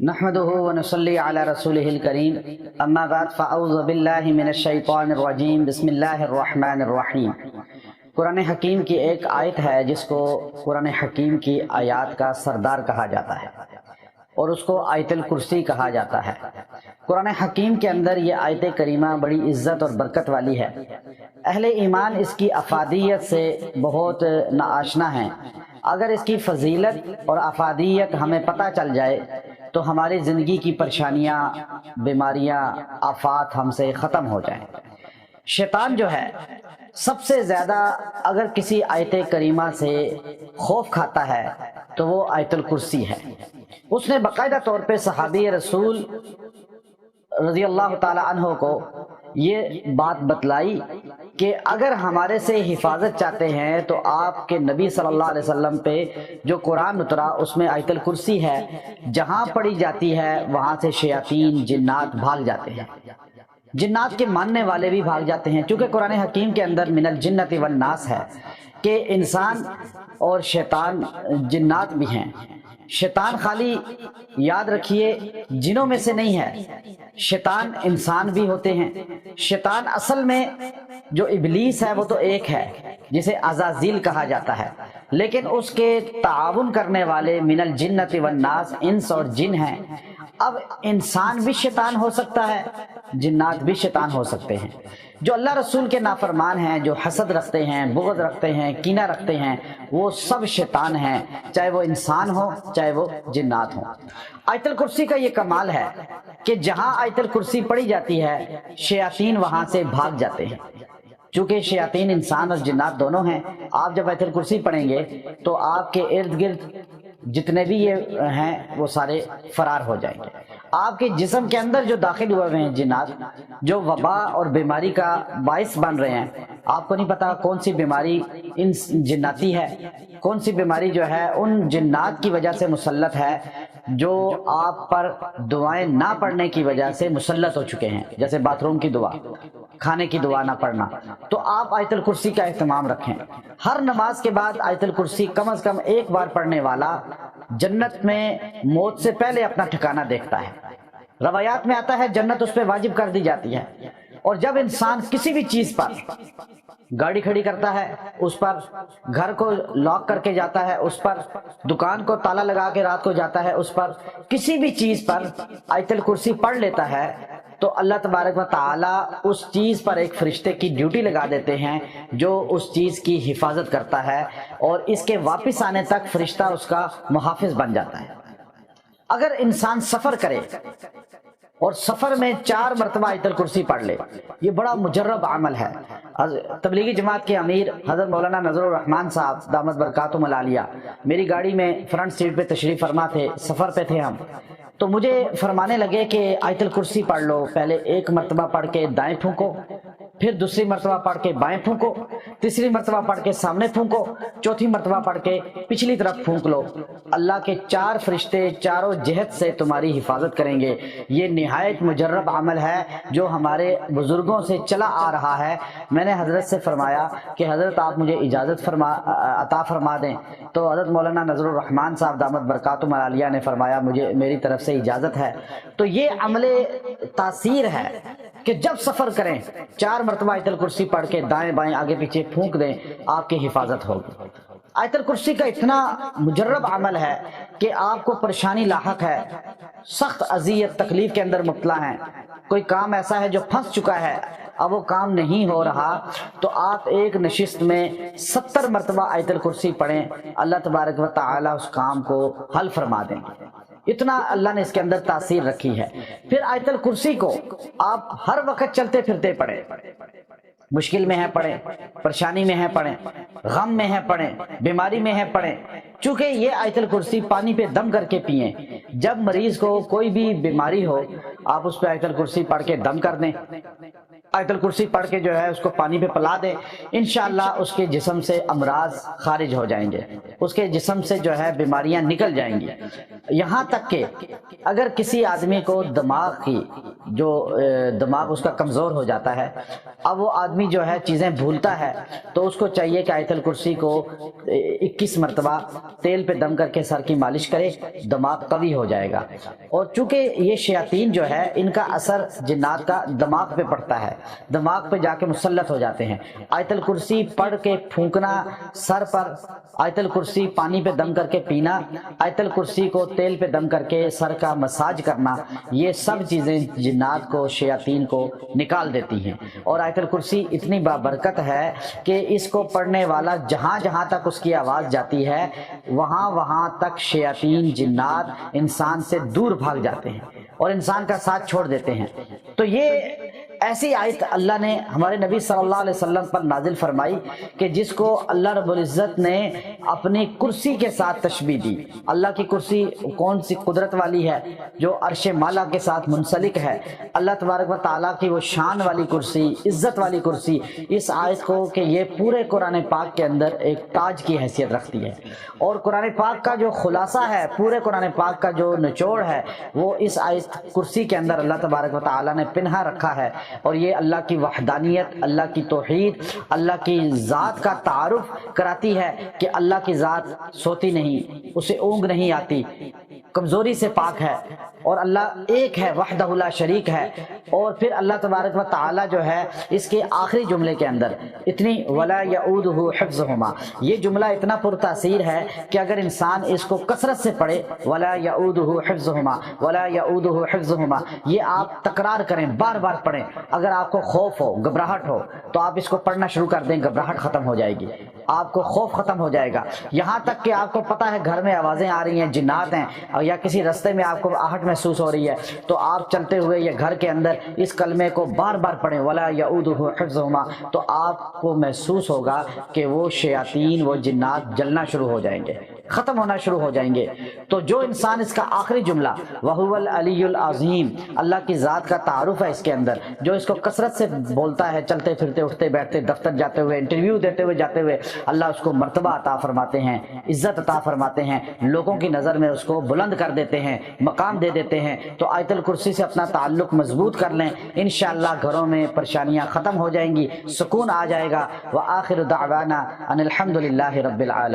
نحمده ونصلي على رسوله الكريم اما بعد فاعوذ باللہ من الشیطان الرجیم بسم اللہ الرحمن الرحیم۔ قرآن حکیم کی ایک آیت ہے جس کو قرآن حکیم کی آیات کا سردار کہا جاتا ہے اور اس کو آیت الکرسی کہا جاتا ہے۔ قرآن حکیم کے اندر یہ آیت کریمہ بڑی عزت اور برکت والی ہے۔ اہل ایمان اس کی افادیت سے بہت ناآشنا ہیں۔ اگر اس کی فضیلت اور افادیت ہمیں پتہ چل جائے تو ہماری زندگی کی پریشانیاں، بیماریاں، آفات ہم سے ختم ہو جائیں۔ شیطان جو ہے سب سے زیادہ اگر کسی آیت کریمہ سے خوف کھاتا ہے تو وہ آیت الکرسی ہے۔ اس نے باقاعدہ طور پہ صحابی رسول رضی اللہ تعالی عنہ کو یہ بات بتلائی کہ اگر ہمارے سے حفاظت چاہتے ہیں تو آپ کے نبی صلی اللہ علیہ وسلم پہ جو قرآن اترا اس میں آیت الکرسی ہے، جہاں پڑھی جاتی ہے وہاں سے شیاطین جنات بھاگ جاتے ہیں، جنات کے ماننے والے بھی بھاگ جاتے ہیں۔ چونکہ قرآن حکیم کے اندر من الجنت والناس ہے کہ انسان اور شیطان جنات بھی ہیں۔ شیطان خالی یاد رکھیے جنوں میں سے نہیں ہے، شیطان انسان بھی ہوتے ہیں۔ شیطان اصل میں جو ابلیس ہے وہ تو ایک ہے جسے عزازیل کہا جاتا ہے، لیکن اس کے تعاون کرنے والے من الجنت والناس انس اور جن ہیں۔ اب انسان بھی شیطان ہو سکتا ہے، جنات بھی شیطان ہو سکتے ہیں۔ جو اللہ رسول کے نافرمان ہیں، جو حسد رکھتے ہیں، بغض رکھتے ہیں، کینہ رکھتے ہیں، وہ سب شیطان ہیں، چاہے وہ انسان ہو چاہے وہ جنات ہوں۔ آیت الکرسی کا یہ کمال ہے کہ جہاں آیت الکرسی پڑھی جاتی ہے شیاطین وہاں سے بھاگ جاتے ہیں۔ چونکہ شیاطین انسان اور جنات دونوں ہیں، آپ جب آیت الکرسی پڑھیں گے تو آپ کے ارد گرد جتنے بھی یہ ہیں وہ سارے فرار ہو جائیں گے۔ آپ کے جسم کے اندر جو داخل ہوئے ہیں جنات، جو وبا اور بیماری کا باعث بن رہے ہیں، آپ کو نہیں پتا کون سی بیماری ان جناتی ہے، کون سی بیماری جو ہے ان جنات کی وجہ سے مسلط ہے، جو آپ پر دعائیں نہ پڑھنے کی وجہ سے مسلط ہو چکے ہیں، جیسے باتھ روم کی دعا، کھانے کی دعا نہ پڑھنا۔ تو آپ آیت الکرسی کا اہتمام رکھیں۔ ہر نماز کے بعد آیت الکرسی کم از کم ایک بار پڑھنے والا جنت میں موت سے پہلے اپنا ٹھکانہ دیکھتا ہے۔ روایات میں آتا ہے جنت اس پہ واجب کر دی جاتی ہے، اور جب انسان کسی بھی چیز پر گاڑی کھڑی کرتا ہے، اس پر گھر کو لاک کر کے جاتا ہے، اس پر دکان کو تالا لگا کے رات کو جاتا ہے، اس پر کسی بھی چیز پر آیت الکرسی پڑھ لیتا ہے تو اللہ تبارک و تعالی اس چیز پر ایک فرشتے کی ڈیوٹی لگا دیتے ہیں جو اس چیز کی حفاظت کرتا ہے، اور اس کے واپس آنے تک فرشتہ اس کا محافظ بن جاتا ہے۔ اگر انسان سفر کرے اور سفر میں 4 مرتبہ آیت الکرسی پڑھ لے، یہ بڑا مجرب عمل ہے۔ تبلیغی جماعت کے امیر حضرت مولانا نذر الرحمان صاحب دامت برکاتہم العالیہ میری گاڑی میں فرنٹ سیٹ پہ تشریف فرما تھے، سفر پہ تھے ہم، تو مجھے فرمانے لگے کہ آیت الکرسی پڑھ لو، پہلے 1 مرتبہ پڑھ کے دائیں پھونکو، پھر دوسری مرتبہ پڑھ کے بائیں پھونکو، تیسری مرتبہ پڑھ کے سامنے پھونکو، چوتھی مرتبہ پڑھ کے پچھلی طرف پھونک لو، اللہ کے 4 فرشتے چاروں جہت سے تمہاری حفاظت کریں گے۔ یہ نہایت مجرب عمل ہے جو ہمارے بزرگوں سے چلا آ رہا ہے۔ میں نے حضرت سے فرمایا کہ حضرت آپ مجھے اجازت عطا فرما دیں، تو حضرت مولانا نذر الرحمان صاحب دامت برکاتہم العالیہ نے فرمایا مجھے میری طرف سے اجازت ہے۔ تو یہ عمل تاثیر ہے کہ جب سفر کریں 4 مرتبہ آیت الکرسی پڑھ کے دائیں بائیں آگے پیچھے پھونک دیں، آپ کی حفاظت ہوگی۔ آیت الکرسی کا اتنا مجرب عمل ہے کہ آپ کو پریشانی لاحق ہے، سخت اذیت تکلیف کے اندر مبتلا ہیں، کوئی کام ایسا ہے جو پھنس چکا ہے، اب وہ کام نہیں ہو رہا، تو آپ ایک نشست میں 70 مرتبہ آیت الکرسی پڑھیں، اللہ تبارک و تعالی اس کام کو حل فرما دیں گے۔ اتنا اللہ نے اس کے اندر تاثیر رکھی ہے۔ پھر آیت الکرسی کو آپ ہر وقت چلتے پھرتے پڑھیں، مشکل میں ہے پڑھیں، پریشانی میں ہے پڑھیں، غم میں ہے پڑھیں، بیماری میں ہے پڑھیں۔ چونکہ یہ آیت الکرسی پانی پہ دم کر کے پئیں، جب مریض کو کوئی بھی بیماری ہو آپ اس پہ آیت الکرسی پڑھ کے دم کر دیں، آیت الکرسی پڑھ کے جو ہے اس کو پانی پہ پلا دے، انشاءاللہ اس کے جسم سے امراض خارج ہو جائیں گے، اس کے جسم سے جو ہے بیماریاں نکل جائیں گی۔ یہاں تک کہ اگر کسی آدمی کو دماغ اس کا کمزور ہو جاتا ہے، اب وہ آدمی جو ہے چیزیں بھولتا ہے، تو اس کو چاہیے کہ آیت الکرسی کو 21 مرتبہ تیل پہ دم کر کے سر کی مالش کرے، دماغ قوی ہو جائے گا۔ اور چونکہ یہ شیاطین جو ہے ان کا اثر جنات کا دماغ پہ پڑتا ہے، دماغ پہ جا کے مسلط ہو جاتے ہیں۔ آیت الکرسی پڑھ کے پھونکنا سر پر، آیت الکرسی پانی پہ دم کر کے پینا، آیت الکرسی کو تیل پہ دم کر کے سر کا مساج کرنا، یہ سب چیزیں جنات کو، شیاطین کو نکال دیتی ہیں۔ اور آیت الکرسی اتنی بابرکت ہے کہ اس کو پڑھنے والا جہاں جہاں تک اس کی آواز جاتی ہے وہاں تک شیاطین جنات انسان سے دور بھاگ جاتے ہیں اور انسان کا ساتھ چھوڑ دیتے ہیں۔ تو یہ ایسی آیت اللہ نے ہمارے نبی صلی اللہ علیہ وسلم پر نازل فرمائی کہ جس کو اللہ رب العزت نے اپنی کرسی کے ساتھ تشبیہ دی۔ اللہ کی کرسی کون سی قدرت والی ہے جو عرش مالا کے ساتھ منسلک ہے، اللہ تبارک و تعالیٰ کی وہ شان والی کرسی، عزت والی کرسی، اس آیت کو کہ یہ پورے قرآن پاک کے اندر ایک تاج کی حیثیت رکھتی ہے۔ اور قرآن پاک کا جو خلاصہ ہے، پورے قرآن پاک کا جو نچوڑ ہے، وہ اس آیت کرسی کے اندر اللہ تبارک و تعالیٰ نے پنہا رکھا ہے۔ اور یہ اللہ کی وحدانیت، اللہ کی توحید، اللہ کی ذات کا تعارف کراتی ہے کہ اللہ کی ذات سوتی نہیں، اسے اونگ نہیں آتی، کمزوری سے پاک ہے، اور اللہ ایک ہے، وحدہ لا شریک ہے۔ اور پھر اللہ تبارک و تعالی جو ہے اس کے آخری جملے کے اندر اتنی ولا یعودہ حفظہما، یہ جملہ اتنا پرتاثیر ہے کہ اگر انسان اس کو کثرت سے پڑھے، ولا یعودہ حفظہما ولا یعودہ حفظہما، یہ آپ تکرار کریں، بار بار پڑھیں۔ اگر آپ کو خوف ہو، گھبراہٹ ہو، تو آپ اس کو پڑھنا شروع کر دیں، گھبراہٹ ختم ہو جائے گی، آپ کو خوف ختم ہو جائے گا۔ یہاں تک کہ آپ کو پتہ ہے گھر میں آوازیں آ رہی ہیں، جنات ہیں، یا کسی رستے میں آپ کو آہٹ محسوس ہو رہی ہے، تو آپ چلتے ہوئے یا گھر کے اندر اس کلمے کو بار بار پڑھیں، ولا یعودہ حفظہما، تو آپ کو محسوس ہوگا کہ وہ شیاطین، وہ جنات جلنا شروع ہو جائیں گے، ختم ہونا شروع ہو جائیں گے۔ تو جو انسان اس کا آخری جملہ وَهُوَ الْعَلِيُّ الْعَظِيمُ، اللہ کی ذات کا تعارف ہے اس کے اندر، جو اس کو کثرت سے بولتا ہے، چلتے پھرتے، اٹھتے بیٹھتے، دفتر جاتے ہوئے، انٹرویو دیتے ہوئے جاتے ہوئے، اللہ اس کو مرتبہ عطا فرماتے ہیں، عزت عطا فرماتے ہیں، لوگوں کی نظر میں اس کو بلند کر دیتے ہیں، مقام دے دیتے ہیں۔ تو آیت الکرسی سے اپنا تعلق مضبوط کر لیں، انشاءاللہ گھروں میں پریشانیاں ختم ہو جائیں گی، سکون آ جائے گا۔ وآخر دعوانا ان الحمد للہ رب العالمین۔